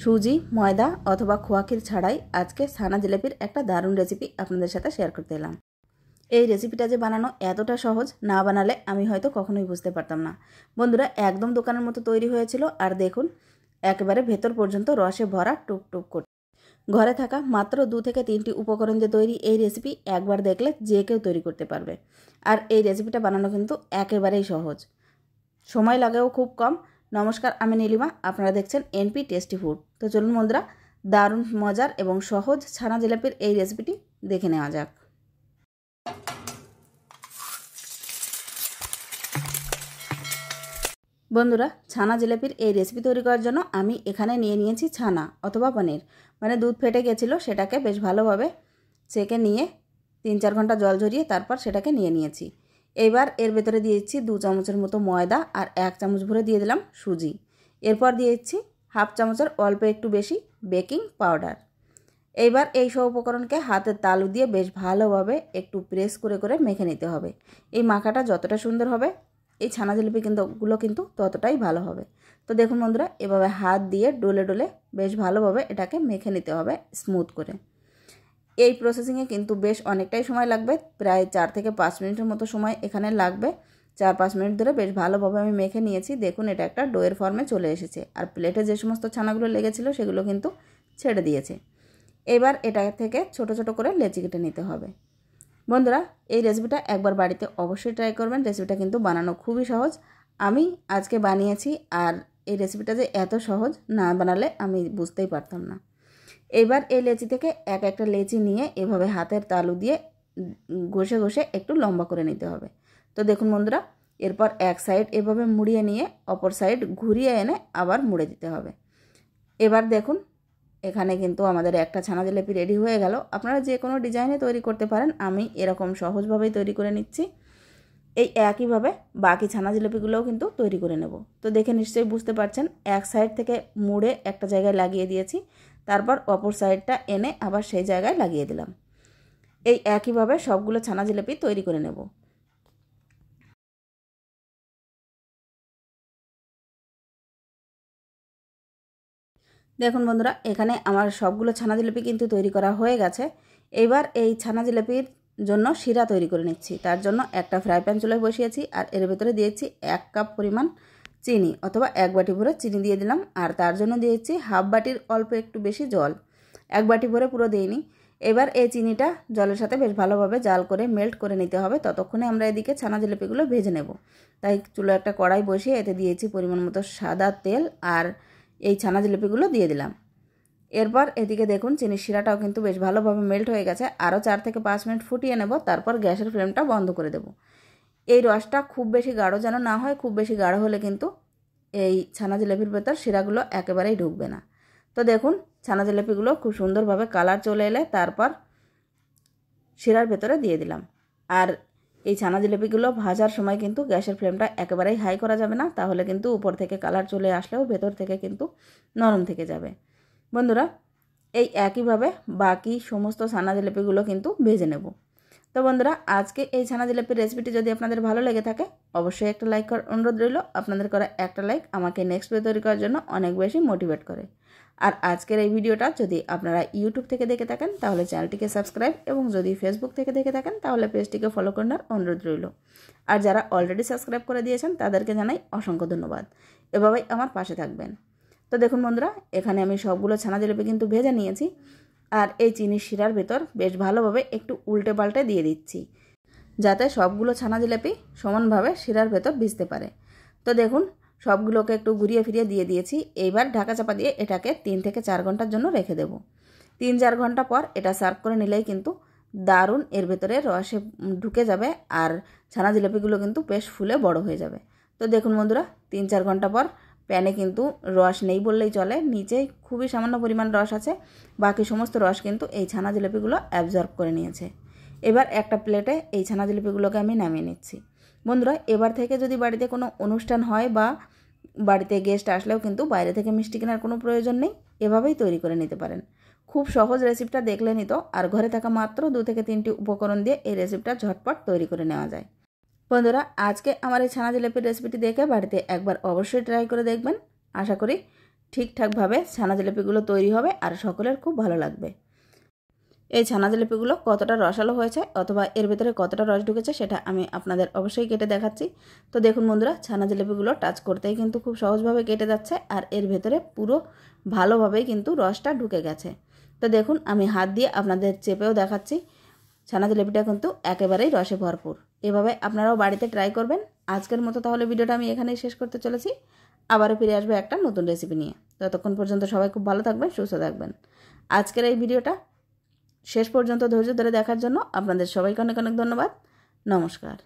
সুজি, ময়দা অথবা খোয়া ক্ষীর ছাড়াই আজকে ছানা জিলাপির একটা দারুণ রেসিপি আপনাদের সাথে শেয়ার করতে এলাম। এই রেসিপিটা যে বানানো এতটা সহজ, না বানালে আমি হয়তো কখনোই বুঝতে পারতাম না। বন্ধুরা, একদম দোকানের মতো তৈরি হয়েছিল। আর দেখুন, একেবারে ভেতর পর্যন্ত রসে ভরা টুকটুক করে। ঘরে থাকা মাত্র 2 থেকে 3টি উপকরণ দিয়ে তৈরি এই রেসিপি একবার দেখলে যে কেউ তৈরি করতে পারবে। আর এই রেসিপিটা বানানো কিন্তু একেবারেই সহজ, সময় লাগেও খুব কম। নমস্কার, আমি নীলিমা, আপনারা দেখছেন এনপি টেস্টি ফুড। তো চলুন বন্ধুরা, দারুণ মজার এবং সহজ ছানা জিলাপির এই রেসিপিটি দেখে নেওয়া যাক। বন্ধুরা, ছানা জিলাপির এই রেসিপি তৈরি করার জন্য আমি এখানে নিয়ে নিয়েছি ছানা অথবা পনির। মানে দুধ ফেটে গেছিলো, সেটাকে বেশ ভালোভাবে সেকে নিয়ে 3-4 ঘন্টা জল ঝরিয়ে তারপর সেটাকে নিয়ে নিয়েছি। এবার এর ভেতরে দিয়ে দিচ্ছি 2 চামচের মতো ময়দা আর 1 চামচ ভরে দিয়ে দিলাম সুজি। এরপর দিয়ে দিচ্ছি হাফ চামচের অল্প একটু বেশি বেকিং পাউডার। এইবার এই সব উপকরণকে হাতের তালু দিয়ে বেশ ভালোভাবে একটু প্রেস করে করে মেখে নিতে হবে। এই মাখাটা যতটা সুন্দর হবে, এই ছানা জিলিপি গুলো কিন্তু ততটাই ভালো হবে। তো দেখুন বন্ধুরা, এভাবে হাত দিয়ে ডলে ডলে বেশ ভালোভাবে এটাকে মেখে নিতে হবে স্মুথ করে। এই প্রসেসিংয়ে কিন্তু বেশ অনেকটাই সময় লাগবে, প্রায় 4 থেকে 5 মিনিটের মতো সময় এখানে লাগবে। 4-5 মিনিট ধরে বেশ ভালোভাবে আমি মেখে নিয়েছি। দেখুন, এটা একটা ডোয়ের ফর্মে চলে এসেছে। আর প্লেটে যে সমস্ত ছানাগুলো লেগেছিল সেগুলো কিন্তু ছেড়ে দিয়েছে। এবার এটা থেকে ছোট ছোট করে লেচি কেটে নিতে হবে। বন্ধুরা, এই রেসিপিটা একবার বাড়িতে অবশ্যই ট্রাই করবেন। রেসিপিটা কিন্তু বানানো খুবই সহজ। আমি আজকে বানিয়েছি, আর এই রেসিপিটা যে এত সহজ, না বানালে আমি বুঝতেই পারতাম না। এবার এই লেচি থেকে একটা লেচি নিয়ে এভাবে হাতের তালু দিয়ে ঘষে ঘষে একটু লম্বা করে নিতে হবে। তো দেখুন বন্ধুরা, এরপর এক সাইড এভাবে মুড়িয়ে নিয়ে অপর সাইড ঘুরিয়ে এনে আবার মুড়ে দিতে হবে। এবার দেখুন, এখানে কিন্তু আমাদের একটা ছানা জিলাপি রেডি হয়ে গেল। আপনারা যে কোনো ডিজাইনে তৈরি করতে পারেন, আমি এরকম সহজভাবেই তৈরি করে নিচ্ছি। এই একইভাবে বাকি ছানা জিলাপিগুলোও কিন্তু তৈরি করে নেব। তো দেখে নিশ্চয়ই বুঝতে পারছেন, এক সাইড থেকে মুড়ে একটা জায়গায় লাগিয়ে দিয়েছি, তারপর অপর সাইডটা এনে আবার সেই জায়গায় লাগিয়ে দিলাম। এই একইভাবে সবগুলো ছানা জিলাপি তৈরি করে নেব। দেখুন বন্ধুরা, এখানে আমার সবগুলো ছানা জিলাপি কিন্তু তৈরি করা হয়ে গেছে। এবার এই ছানা জিলাপির জন্য শিরা তৈরি করে নিচ্ছি। তার জন্য একটা ফ্রাই প্যান চুলায় বসিয়েছি, আর এর ভেতরে দিয়েছি 1 কাপ পরিমাণ চিনি অথবা 1 বাটি ভরে চিনি দিয়ে দিলাম। আর তার জন্য দিয়েছি হাফ বাটির অল্প একটু বেশি জল। 1 বাটি ভরে পুরো দিইনি। এবার এই চিনিটা জলের সাথে বেশ ভালোভাবে জাল করে মেল্ট করে নিতে হবে। ততক্ষণে আমরা এদিকে ছানা জিলাপিগুলো ভেজে নেব। তাই চুলো একটা কড়াই বসিয়ে এতে দিয়েছি পরিমাণ মতো সাদা তেল, আর এই ছানা জিলাপিগুলো দিয়ে দিলাম। এরপর এদিকে দেখুন, চিনির শিরাটাও কিন্তু বেশ ভালোভাবে মেল্ট হয়ে গেছে। আরও 4 থেকে 5 মিনিট ফুটিয়ে নেব, তারপর গ্যাসের ফ্লেমটা বন্ধ করে দেব। এই রসটা খুব বেশি গাঢ় যেন না হয়। খুব বেশি গাঢ় হলে কিন্তু এই ছানা জিলাপির ভেতর শিরাগুলো একেবারেই ঢুকবে না। তো দেখুন, ছানা জিলাপিগুলো খুব সুন্দরভাবে কালার চলে এলে তারপর শিরার ভেতরে দিয়ে দিলাম। আর এই ছানা জিলাপিগুলো ভাজার সময় কিন্তু গ্যাসের ফ্লেমটা একেবারেই হাই করা যাবে না, তাহলে কিন্তু উপর থেকে কালার চলে আসলেও ভেতর থেকে কিন্তু নরম থেকে যাবে। বন্ধুরা, এই একইভাবে বাকি সমস্ত ছানা জিলাপিগুলো কিন্তু ভেজে নেব। তো বন্ধুরা, আজকে এই ছানা জিলাপির রেসিপিটি যদি আপনাদের ভালো লেগে থাকে, অবশ্যই একটা লাইক করার অনুরোধ রইল। আপনাদের করা একটা লাইক আমাকে নেক্সট ভিডিও তৈরি করার জন্য অনেক বেশি মোটিভেট করে। আর আজকের এই ভিডিওটা যদি আপনারা ইউটিউব থেকে দেখে থাকেন, তাহলে চ্যানেলটিকে সাবস্ক্রাইব, এবং যদি ফেসবুক থেকে দেখে থাকেন তাহলে পেজটিকে ফলো করার অনুরোধ রইল। আর যারা অলরেডি সাবস্ক্রাইব করে দিয়েছেন তাদেরকে জানাই অসংখ্য ধন্যবাদ। এভাবেই আমার পাশে থাকবেন। তো দেখুন বন্ধুরা, এখানে আমি সবগুলো ছানা জিলাপি কিন্তু ভেজে নিয়েছি। আর এই চিনির শিরার ভেতর বেশ ভালোভাবে একটু উল্টে পাল্টে দিয়ে দিচ্ছি, যাতে সবগুলো ছানা জিলাপি সমানভাবে শিরার ভেতর ভিজতে পারে। তো দেখুন, সবগুলোকে একটু ঘুরিয়ে ফিরিয়ে দিয়ে দিয়েছি। এইবার ঢাকা চাপা দিয়ে এটাকে 3 থেকে 4 ঘন্টার জন্য রেখে দেব। 3-4 ঘন্টা পর এটা সার্ভ করে নিলেই কিন্তু দারুণ এর ভেতরে রসে ঢুকে যাবে, আর ছানা জিলাপিগুলো কিন্তু বেশ ফুলে বড় হয়ে যাবে। তো দেখুন বন্ধুরা, 3-4 ঘন্টা পর প্যানে কিন্তু রস নেই বললেই চলে, নিচে খুবই সামান্য পরিমাণ রস আছে। বাকি সমস্ত রস কিন্তু এই ছানা জিলাপিগুলো অ্যাবজর্ব করে নিয়েছে। এবার একটা প্লেটে এই ছানা জিলাপিগুলোকে আমি নামিয়ে নিচ্ছি। বন্ধুরা, এবার থেকে যদি বাড়িতে কোনো অনুষ্ঠান হয় বা বাড়িতে গেস্ট আসলেও কিন্তু বাইরে থেকে মিষ্টি কেনার কোনো প্রয়োজন নেই, এভাবেই তৈরি করে নিতে পারেন। খুব সহজ রেসিপিটা দেখলেনই তো। আর ঘরে থাকা মাত্র 2 থেকে 3টি উপকরণ দিয়ে এই রেসিপিটা ঝটপট তৈরি করে নেওয়া যায়। বন্ধুরা, আজকে আমার এই ছানা জিলাপির রেসিপিটি দেখে বাড়িতে একবার অবশ্যই ট্রাই করে দেখবেন। আশা করি ঠিকঠাকভাবে ছানা জিলিপিগুলো তৈরি হবে আর সকলের খুব ভালো লাগবে। এই ছানা জিলিপিগুলো কতটা রসালো হয়েছে অথবা এর ভেতরে কতটা রস ঢুকেছে সেটা আমি আপনাদের অবশ্যই কেটে দেখাচ্ছি। তো দেখুন বন্ধুরা, ছানা জিলিপিগুলো টাচ করতেই কিন্তু খুব সহজভাবে কেটে যাচ্ছে আর এর ভেতরে পুরো ভালোভাবেই কিন্তু রসটা ঢুকে গেছে। তো দেখুন, আমি হাত দিয়ে আপনাদের চেপেও দেখাচ্ছি, ছানা জিলিপিটা কিন্তু একেবারেই রসে ভরপুর। এভাবে আপনারাও বাড়িতে ট্রাই করবেন। আজকের মতো তাহলে ভিডিওটা আমি এখানেই শেষ করতে চলেছি। আবারও ফিরে আসবে একটা নতুন রেসিপি নিয়ে। ততক্ষণ পর্যন্ত সবাই খুব ভালো থাকবেন, সুস্থ থাকবেন। আজকের এই ভিডিওটা শেষ পর্যন্ত ধৈর্য ধরে দেখার জন্য আপনাদের সবাইকে অনেক অনেক ধন্যবাদ। নমস্কার।